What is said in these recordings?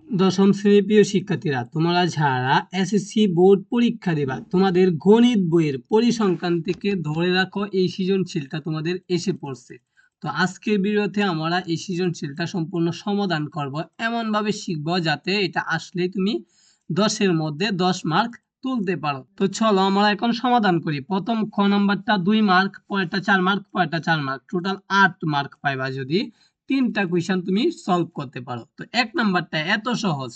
দশম শ্রেণীর প্রিয় শিক্ষার্থীরা, তোমরা যারা এসএসসি বোর্ড পরীক্ষা দেবা, তোমাদের গণিত বইয়ের পরিসংখ্যান থেকে ধরে রাখো এই সৃজনশীলটা তোমাদের এসে পড়ছে। তো আজকের ভিডিওতে আমরা এই সৃজনশীলটা সম্পূর্ণ সমাধান করব, এমনভাবে শিখব যাতে এটা আসলে তুমি 10-এর মধ্যে 10 মার্ক তুলতে পারো। তো চলো আমরা এখন সমাধান করি। প্রথম খ নাম্বারটা 2 মার্ক, পরেরটা 4 মার্ক, পরেরটা 4 মার্ক, টোটাল 8 মার্ক পাইবা যদি 3টা কোয়েশ্চেন তুমি সলভ করতে পারো। তো এক নাম্বারটা এত সহজ,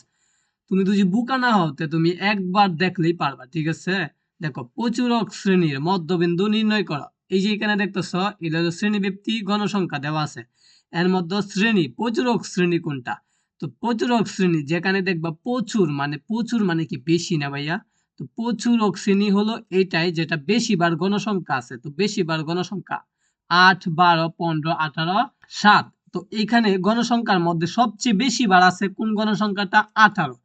তুমি যদি বোকা না হও তো তুমি একবার দেখলেই পারবা। ঠিক আছে, দেখো প্রচুরক শ্রেণীর মধ্যবিন্দু নির্ণয় করো। এই যে এখানে দেখতেছ, এটা হলো শ্রেণী ব্যক্তি গণসংখ্যা দেওয়া আছে, এর মধ্যে শ্রেণী প্রচুরক শ্রেণী কোনটা? তো প্রচুরক শ্রেণী যেখানে দেখবা প্রচুর মানে কি বেশি না ভাইয়া? তো প্রচুরক শ্রেণী হলো এটাই যেটা বেশি বার গণসংখ্যা আছে। তো বেশি বার গণসংখ্যা 8, 12, 15, 18, 7। তো এখানে গণসংখ্যার মধ্যে সবচেয়ে বেশি বার আছে কোন গণসংখ্যাটা? 18।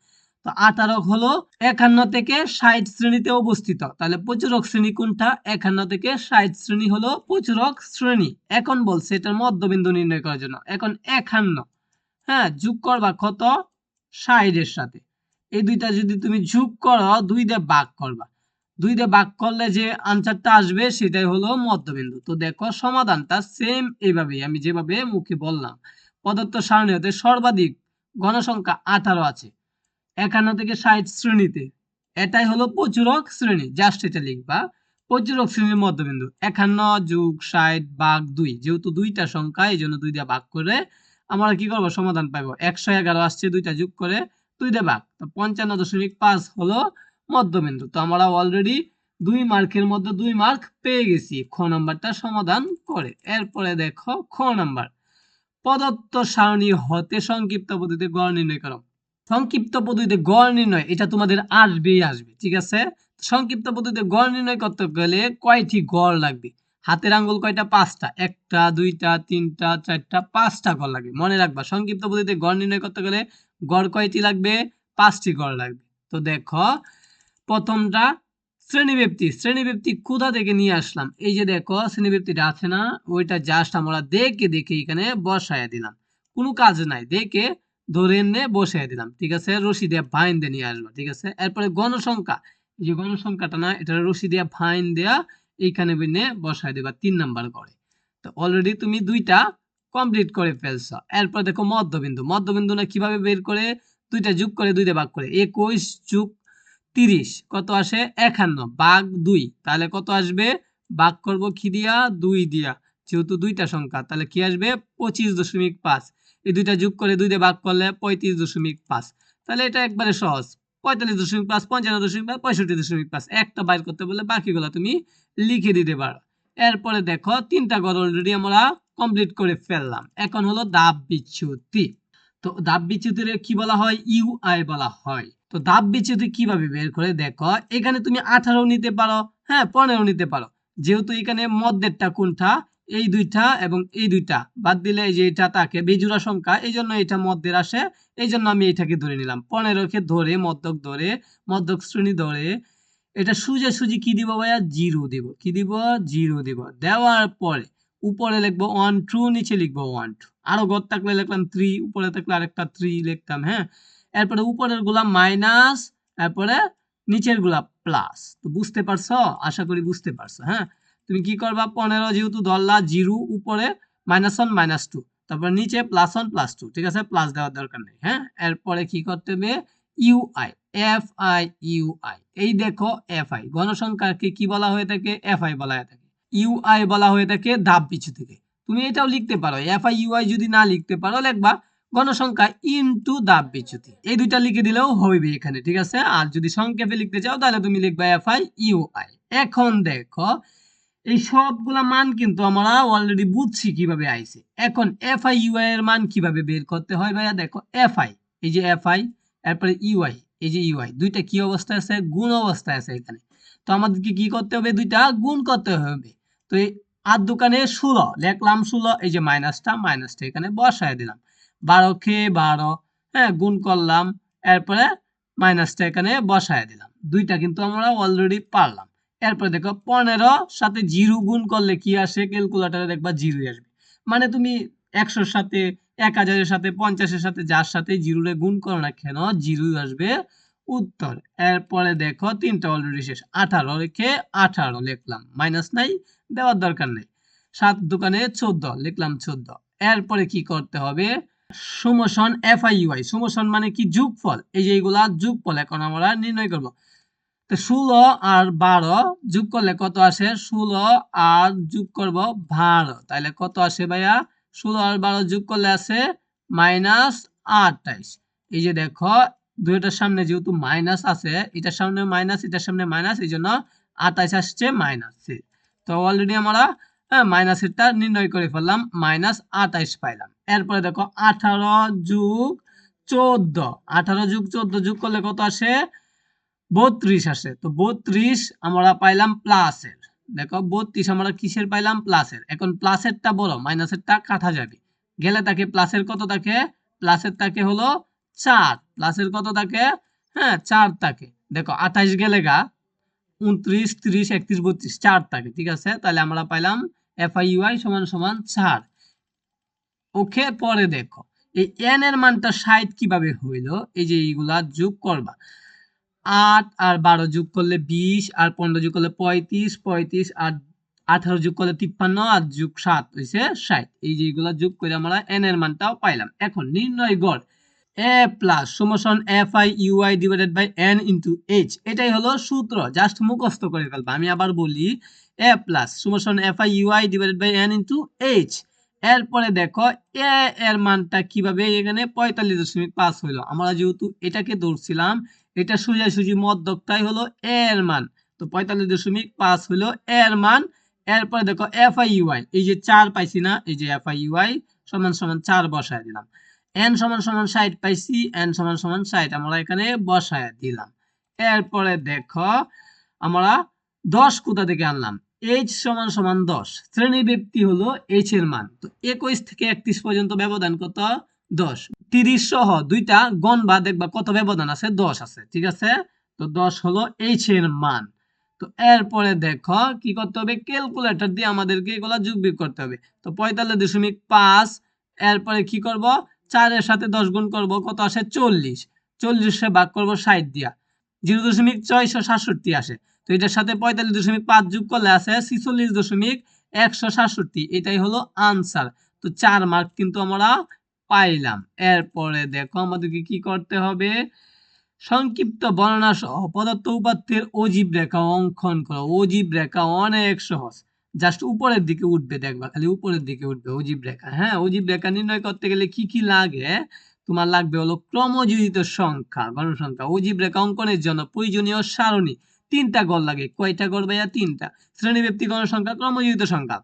তো 18 হলো 51 থেকে 60 শ্রেণীতে অবস্থিত। তাহলে প্রচুরক শ্রেণী কোনটা? 51 থেকে 60 শ্রেণী হলো প্রচুরক শ্রেণী। এখন বলছে এটার মধ্যবিন্দু নির্ণয় করার জন্য। এখন 51, হ্যাঁ, যোগ করবা কত? 60 এর সাথে। এই দুইটা যদি তুমি যোগ করো, 2 দিয়ে ভাগ করবা। 2 দিয়ে ভাগ করলে যে আনসারটা আসবে সেটাই হলো মধ্যবিন্দু। তো দেখো সমাধানটা সেম এইভাবেই আমি যেভাবে মুখে বললাম। প্রদত্ত সারণী হতে সর্বাধিক গণসংখ্যা 18 আছে 51 থেকে 60 শ্রেণীতে। এটাই হলো প্রচুরক শ্রেণী, জাস্ট এটা লিখবা। প্রচুরক শ্রেণীর মধ্যবিন্দু 51 যোগ 60 ভাগ 2, যেহেতু দুইটা সংখ্যা এই জন্য 2 দিয়ে ভাগ করে আমরা কি করব? সমাধান পাবো। 111 আসছে, দুইটা যোগ করে 2 দিয়ে ভাগ, তো 55.5 হলো মধ্যবিন্দু। তো আমরা অলরেডি 2 মার্কের মধ্যে 2 মার্ক পেয়ে গেছি খ নাম্বারটা সমাধান করে। এরপরে দেখো খ নাম্বার, প্রদত্ত সারণী হতে সংক্ষিপ্ত পদ্ধতিতে গড় নির্ণয় করো। সংক্ষিপ্ত পদ্ধতিতে গড় নির্ণয় এটা তোমাদের আসবেই আসবে। ঠিক আছে, সংক্ষিপ্ত পদ্ধতিতে গড় নির্ণয় করতে গেলে কয়টি গড় লাগবে? হাতের আঙ্গুল কয়টা? 5টা। 1টা, 2টা, 3টা, 4টা, 5টা গড় লাগবে। মনে রাখবা সংক্ষিপ্ত পদ্ধতিতে গড় নির্ণয় করতে গেলে গড় কয়টি লাগবে? 5টি গড় লাগবে। তো দেখো প্রথমটা শ্রেণীব্যক্তি কোথা থেকে নিয়ে আসলাম? এই যে দেখো শ্রেণীব্যক্তিটা আছে না, ওইটা জাস্ট আমরা দেখে এখানে বসায় দিলাম। কোনো কাজ নাই, দেখে ধরে এনে বসায় দিলাম। ঠিক আছে, রশি দিয়ে ভাইন দিয়ে নিয়ে আসবা। ঠিক আছে, এরপরে গণসংখ্যা, এই যে গণসংখ্যাটা না, এটা রশি দিয়ে ভাইন দেয়া এইখানে বিনে বসায় দিবা 3 নাম্বার করে। তো অলরেডি তুমি 2টা কমপ্লিট করে ফেলছো। এরপর দেখো মধ্যবিন্দু না কিভাবে বের করে? 2টা যোগ করে 2 দিয়ে ভাগ করে 21 যোগ 30 কত আসে? 51 ভাগ 2, তাহলে কত আসবে? ভাগ করব কি দিয়া? 2 দিয়া, যেহেতু 2টা সংখ্যা তাহলে কি আসবে? 25.5। এই 2টা যোগ করে 2 দিয়ে ভাগ করলে 35.5। তাহলে এটা একবারে সহজ, 45.5, 55.5, 65.5। একটা বাইর করতে বললে বাকিগুলো তুমি লিখে দিতে পারো। এরপরে দেখো 3টা ঘর অলরেডি আমরা কমপ্লিট করে ফেললাম। এখন হলো ধাপ বিচ্যুতি। তো ধাপ বিচ্যুতির কি বলা হয়? ইউআই বলা হয়। তো ধাপ বিচ্যুতি কিভাবে বের করে? দেখো এখানে তুমি 18 নিতে পারো, হ্যাঁ 15 নিতে পারো। যেহেতু এখানে মধ্যেরটা কোনটা? এই দুইটা এবং এই দুইটা বাদ দিলে এই যে এটা তাকে বেজোড়া সংখ্যা, এই জন্য এটা মধ্যের আসে, এই জন্য আমি এটাকে ধরে নিলাম। 15কে ধরে মধ্যক শ্রেণী ধরে এটা সোজাসুজি কি দিব ভাইয়া? 0 দিব। কি দিব? 0 দিব। দেওয়ার পরে উপরে লিখবো 1 2, নিচে লিখবো 1 2। আরো ঘর থাকলে লিখলাম 3, উপরে থাকলে আরেকটা 3 লিখতাম। হ্যাঁ, এরপরে উপরের গুলা মাইনাস, তারপরে নিচের গুলা প্লাস। তো বুঝতে পারছো? আশা করি বুঝতে পারছো। হ্যাঁ, তুমি কি করবা? 15 যেহেতু ধরলা, 0 উপরে -1 -2, তারপর নিচে +1 +2। ঠিক আছে, প্লাস দেওয়ার দরকার নেই। হ্যাঁ, এরপরে কি করতে হবে? ইউআই, ইউআই, এই দেখো এফআই গণসংখ্যাকে কি বলা হয়ে থাকে? এফআই বলা হয়ে থাকে। ইউআই বলা হয়ে থাকে ধাপ বিচ্যুতিকে। তুমি এটাও লিখতে পারো, এফআই ইউআই যদি না লিখতে পারো লিখবা গণসংখ্যা ইনটু ধাপ বিচ্যুতি, এই দুইটা লিখে দিলেও হইবে এখানে। ঠিক আছে, আর যদি সংক্ষেপে লিখতে চাও তাহলে তুমি লিখবা এফআই ইউআই। এখন দেখো এই সবগুলা মান কিন্তু আমরা অলরেডি বুঝছি কিভাবে আইছে। এখন এফআই ইউআই এর মান কিভাবে বের করতে হয় ভাইয়া? দেখো এফআই, এই যে এফআই, তারপরে ইউআই, এই যে ইউআই, দুইটা কি অবস্থায় আছে? গুণ অবস্থায় আছে এখানে। তো আমাদেরকে কি করতে হবে? দুইটা গুণ করতে হবে। তো এই আর দোকানে 16 লিখলাম, 16, এই যে মাইনাসটা এখানে বসায় দিলাম। 12 কে 12, হ্যাঁ গুণ করলাম, এরপরে মাইনাসটা এখানে বসায় দিলাম। দুইটা কিন্তু আমরা অলরেডি পারলাম। এরপর দেখো 15 সাথে 0 গুণ করলে কি আসে? ক্যালকুলেটরে দেখবা 0 আসবে। মানে তুমি 100 সাথে 1000-এর সাথে 50-এর সাথে যার সাথে জিরোরে গুণ করো না কেন জিরোই আসবে উত্তর। এরপরে দেখো 3টা অলরেডি শেষ। 18 রেখে 18 লিখলাম, মাইনাস নাই, দেওয়ার দরকার নেই। 7 দোকানে 14 লিখলাম 14। এরপরে কি করতে হবে, সুমোশন FIUI, সুমোশন মানে কি যোগফল, এই যে এইগুলা যোগফল এখন আমরা নির্ণয় করব। তো 16 আর 12 যোগ করলে কত আসে, 16 আর যোগ করব 12, তাহলে কত আসে ভাইয়া, 16 আর 12 যোগ করলে আসে -28। এই যে দেখো দুইটার সামনে যেহেতু মাইনাস আছে, এটার সামনে মাইনাস এটার সামনে মাইনাস, এই জন্য 28 আসছে মাইনাস। তো অলরেডি আমরা মাইনাসেরটা নির্ণয় করে ফেললাম, -28 পাইলাম। এরপরে দেখো 18 যোগ 14, 18 যোগ 14 যোগ করলে কত আসে, 32 আসে। তো 32 আমরা পাইলাম প্লাসের। দেখো 32 আমরা কিসের পাইলাম, প্লাসের। এখন প্লাসেরটা বড়, মাইনাসেরটা কাটা যাবে, গেলে তাকে প্লাসের কত থাকে, প্লাসের থাকে হলো 4, প্লাসের কত থাকে, হ্যাঁ 4 থাকে। দেখো 28 গেলে গা 29 30 31 32 4 থাকে, ঠিক আছে। তাহলে আমরা পাইলাম FIUI সমান সমান 4। ওকে, পরে দেখো এই n এর মানটা 60 কিভাবে হইলো, এই যে এইগুলা যোগ করবা, 8 আর 12 যোগ করলে 20 আর 15 যোগ করলে 35, 35 আর 18 যোগ করলে 53 আর যোগ 7 হইছে 60। এই যে এগুলা যোগ করে আমরা n এর মানটাও পাইলাম। এখন নির্ণয় গড় a প্লাস সমান FIUI divided by n into h, এটাই হলো সূত্র, জাস্ট মুখস্থ করে ফেলবা। আমি আবার বলি, a প্লাস সমান FIUI divided by n into h। এরপরে দেখো a এর মানটা কিভাবে, এখানে 45.5 হইলো, আমরা যেহেতু এটাকে ধরছিলাম, এটা সোজাসুজি মধ্যকটাই হলো a এর মান, তো 45.5 হলো a এর মান। এরপরে দেখো FIUI, এই যে 4 পাইছি না, এই যে FIUI সমান সমান 4 বসায় দিলাম। n সমান সমান 60 পাইছি, n সমান সমান 60 আমরা এখানে বসায় দিলাম। এরপরে দেখো আমরা 10 কোথা থেকে আনলাম, h সমান সমান 10, শ্রেণী ব্যক্তি হলো h এর মান। তো 21 থেকে 31 পর্যন্ত ব্যবধান কত, 10। 30 সহ দুইটা গণবা, দেখবা কত ব্যবধান আছে, 10 আছে, ঠিক আছে। তো 10 হলো h এর মান। তো এরপরে দেখো কি করতে হবে, ক্যালকুলেটর দিয়ে আমাদেরকে এগুলা যোগ বিয়োগ করতে হবে। তো 45.5, এরপরে কি করব, 4 এর সাথে 10 গুণ করব, কত আসে 40, 40 এ ভাগ করব 60 দিয়া, 0.667 আসে। তো এটার সাথে 45.5 যোগ করলে আসে 46.167, এটাই হলো আনসার। তো 4 মার্ক কিন্তু আমরা পাইলাম। এরপরে দেখো আমাদেরকে কি করতে হবে, সংক্ষিপ্ত বর্ণনা সহ প্রদত্ত উপাত্তের অজীব রেখা অঙ্কন করো। অজীব রেখা অনেক সহজ, জাস্ট উপরের দিকে উঠবে, দেখবা খালি উপরের দিকে উঠবে অজীব রেখা। হ্যাঁ, অজীব রেখা নির্ণয় করতে গেলে কি কি লাগে, তোমার লাগবে হলো ক্রমযোজিত সংখ্যা, গণসংখ্যা। অজীব রেখা অঙ্কনের জন্য প্রয়োজনীয় সারণী 3টা গড় লাগে। কয়টা গড় ভাইয়া, 3টা। শ্রেণীব্যাপ্তি, গণসংখ্যা, ক্রমযোজিত সংখ্যা।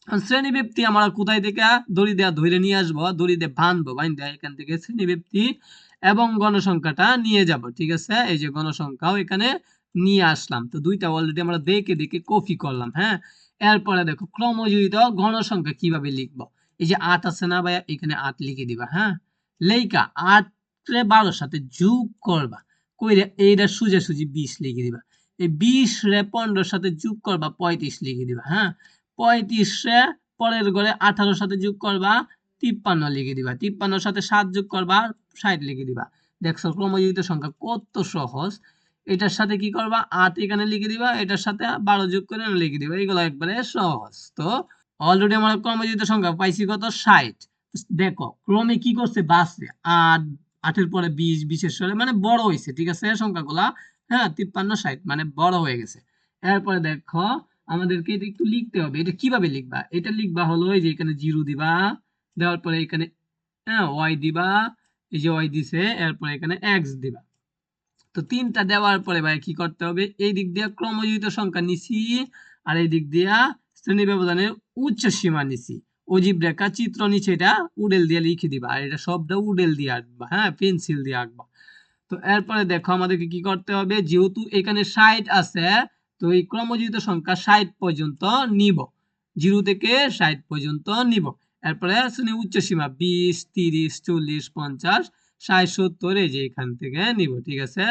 শ্রেণীব্যাপ্তি আমরা কোথায় থেকে দড়ি দেওয়া ধরে নিয়ে আসবো, দড়ি দিয়ে বাঁধবো, বাইন্ধা এখান থেকে শ্রেণীব্যাপ্তি এবং গণসংখ্যাটা নিয়ে যাব, ঠিক আছে। এই যে গণসংখ্যাও এখানে নিয়ে আসলাম। তো দুইটা অলরেডি আমরা দেখে দেখে কপি করলাম। হ্যাঁ, এরপরে দেখো ক্রমযোজিত গণসংখ্যা কিভাবে লিখবো, এই যে 8 আছে না ভাইয়া, এখানে 8 লিখে দিবা। হ্যাঁ, লেখা 8 রে 12 সাথে যোগ করবা, কইরে এইটা সোজাসুজি 20 লিখে দিবা। এই 20 রে 15 সাথে যোগ করবা, 35 লিখে দিবা। হ্যাঁ, 35 রে পরের ঘরে 18 সাথে যোগ করবা, 53 লিখে দিবা। 53 সাথে 7 যোগ করবা, 60 লিখে দিবা। দেখছো ক্রমযোজিত সংখ্যা কত সহজ। এটার সাথে কি করবা, 8 এখানে লিখে দিবা, এটার সাথে 12 যোগ করে লিখে দিবা। এগুলো একবারে সহজ। তো অলরেডি আমরা ক্রমযোজিত সংখ্যা পাইছি কত, 60। দেখো ক্রমে কি করছে, বাড়ছে। 8, 8 এর পরে 20, 20 এর পরে মানে বড় হইছে, ঠিক আছে সংখ্যাগুলা। হ্যাঁ, 53 60 মানে বড় হয়ে গেছে। এরপরে দেখো আমাদেরকে এটা একটু লিখতে হবে। এটা কিভাবে লিখবা, এটা লিখবা হলো এই যে এখানে 0 দিবা, দেওয়ার পরে এখানে হ্যাঁ y দিবা, এই যে y দিছে, এরপরে এখানে x দিবা। তো 3টা দেওয়ার পরে ভাই কি করতে হবে, এই দিক দিয়ে ক্রমযোজিত সংখ্যা নিছি, আর এই দিক দিয়া শ্রেণী ব্যবধানের উচ্চ সীমা নিছি। অজীব রেখা চিত্র নিচে এটা উডেল দিয়ে লিখে দিবা, আর এটা সবটা উডেল দিয়ে আঁকবা। হ্যাঁ, পেন্সিল দিয়ে আঁকবা। তো এরপরে দেখো আমাদেরকে কি করতে হবে, যেহেতু এখানে 60 আছে, তো এই ক্রমযোজিত সংখ্যা 60 পর্যন্ত নিব, 0 থেকে 60 পর্যন্ত নিব। এরপরে শ্রেণী উচ্চ সীমা 20 30 40 50 60 70, এই যে এখান থেকে নিব, ঠিক আছে।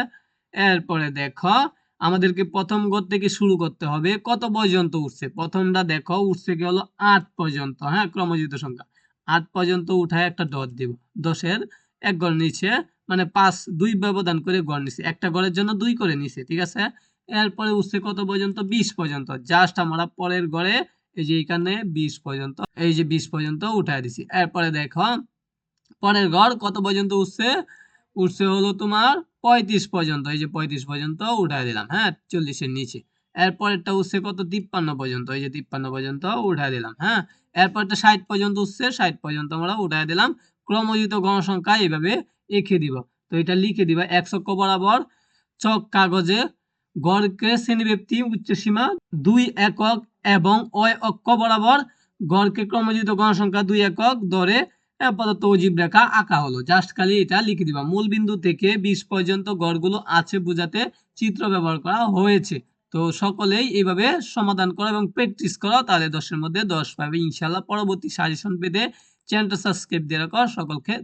এরপরে দেখো আমাদেরকে প্রথম ঘর থেকে শুরু করতে হবে, কত পর্যন্ত উঠছে, প্রথমটা দেখো উঠছে কি হলো 8 পর্যন্ত। হ্যাঁ, ক্রমযোজিত সংখ্যা 8 পর্যন্ত উঠায় একটা ডট দিব। 10-এর এক ঘর নিচে মানে 5 2 ব্যবধান করে ঘর নিছে, একটা ঘরের জন্য 2 করে নিছে, ঠিক আছে। এরপরে উঠছে কত পর্যন্ত, 20 পর্যন্ত। জাস্ট আমরা পরের ঘরে এই যে এখানে 20 পর্যন্ত, এই যে 20 পর্যন্ত উঠায় দিছি। এরপরে দেখো পরের ঘর কত পর্যন্ত উঠছে, উঠছে হলো তোমার 35 পর্যন্ত, এই যে 35 পর্যন্ত উঠায় দিলাম, হ্যাঁ 40-এর নিচে। এরপরেরটা উঠছে কত, 53 পর্যন্ত, এই যে 53 পর্যন্ত উঠায় দিলাম, হ্যাঁ। এরপরটা 60 পর্যন্ত উঠছে, 60 পর্যন্ত আমরা উঠায় দিলাম। ক্রমজিত গণসংখ্যা এইভাবে এঁকে দিব। তো এটা লিখে দিবা 1 অক্ষ বরাবর চক কাগজে গড়কে শ্রেণীব্যাপ্তি উচ্চসীমা 2 একক এবং ওই অক্ষ বরাবর গড়কে ক্রমজিত গণসংখ্যা 2 একক ধরে আপাতত অজীব রেখা আঁকা হলো। জাস্ট খালি এটা লিখে দিবা। মূল বিন্দু থেকে 20 পর্যন্ত গড়গুলো আছে বোঝাতে চিত্র ব্যবহার করা হয়েছে। তো সকলেই এইভাবে সমাধান করো এবং প্র্যাকটিস করো, তাহলে 10-এর মধ্যে 10 পাবে ইনশাআল্লাহ। পরবর্তী সাজেশন পেতে চ্যানেলটা সাবস্ক্রাইব দিয়ে রাখো। সকলকে